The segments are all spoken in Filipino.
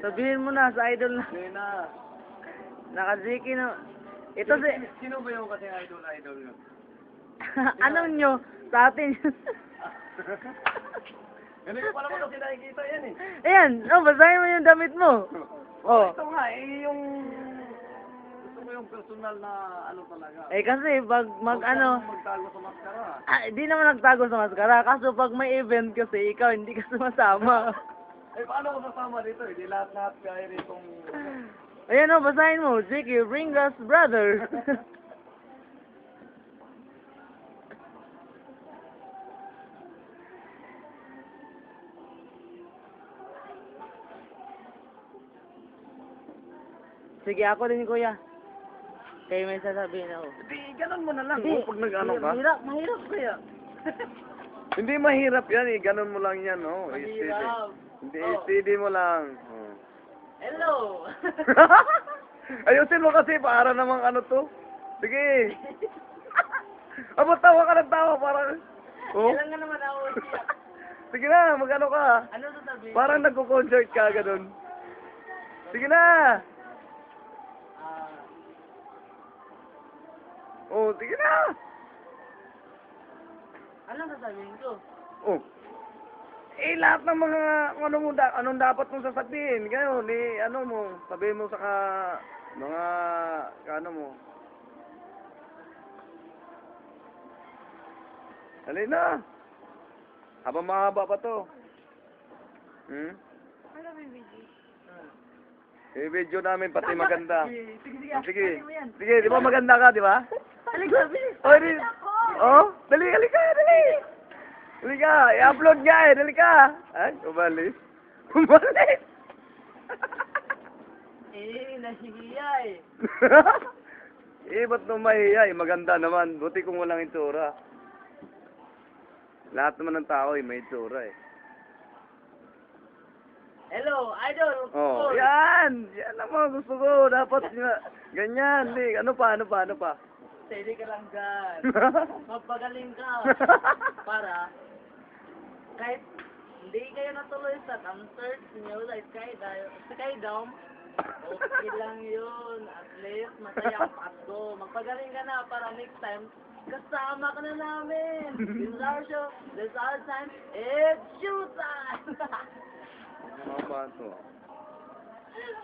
Sabihin mo na sa idol na. Hindi na. Naka-Ziki na. Ito si... Sino ba yung kasi idol nyo? Anong nyo? Sa atin. Hindi ko pala kasi nakikita yan eh. Ayan, basahin mo yung damit mo. Oh. Ito nga eh, yung... Gusto ko yung personal na ano talaga. Eh kasi pag Magtago sa maskara. di naman nagtago sa maskara. Kaso pag may event kasi, ikaw hindi ka sumasama. Eh paano ko sasama dito eh? Di lahat-lahat kaya ritong... Ayan basahin mo. Ziki, bring us brother. Sige, ako din kuya. Kayo may sasabihin ako. Hindi, ganun mo na lang. Hindi, Pag nag-ano ka. Mahirap kaya. Hindi mahirap yan eh. Ganun mo lang yan, oh. Mahirap. Hindi, Oh. steady mo lang. Oh. Hello. Ayusin mo kasi para namang ano to. Sige. Aba, tawa ka ng tawa para... Oh? Kailan nga naman ako siya. Sige na, mag-ano ka. Ano sasabihin? Parang nagko-concert ka, ganun. Sige na. Oh, sige na. Anong sasabihin ko? Oh. Eh, lahat ng mga, ano mo, anong dapat mong sasabihin? Ganun, eh, ano mo, sabihin mo sa mga, ano mo. Dali na. Habang mahaba pa to. Hmm? Ano ba yung video? I-video namin pati maganda. Sige. Sige. Sige, di ba maganda ka, di ba? Halika, bilis. Oh, di. Oh, dali, halika, dali. Halika, i-upload nga eh, dali ka. Ay, umalis. Umalis. Nahihiya eh. Ba't nung mahiya eh, maganda naman. Buti kung walang itsura. Lahat naman ng tao eh, may itsura eh. Hello, idol. Oh, yan! Yan naman, gusto ko. Dapat ganyan. Di. Ano pa? Steady ka lang dyan. Magpagaling ka. Para, kahit hindi kayo natuloy sa concert nyo sa Skydome, okay lang yun. At least, masaya ang pato. Magpagaling ka na para next time, kasama ka na namin. This is our show. This is our time. It's showtime! Ano ba ito?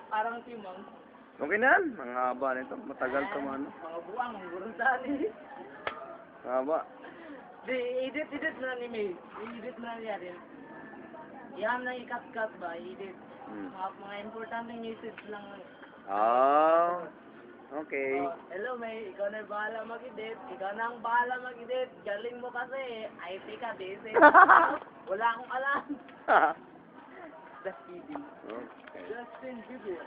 Parang timong. Okay na yan. Ang haba nito. Matagal ito ano. Mga buwang, gurong tali. Haba. Edit mo na ni May. I-edit mo na niya rin. Yan na ikat-cut ba? I-edit. Mga importanteng message lang. Ah. Okay. Oh, hello May, ikaw na bahala mag-edit. Ikaw na ang bahala mag-edit. Galing mo kasi. IT ka, busy. Wala akong alam. Just kidding. Okay. Justin Bieber.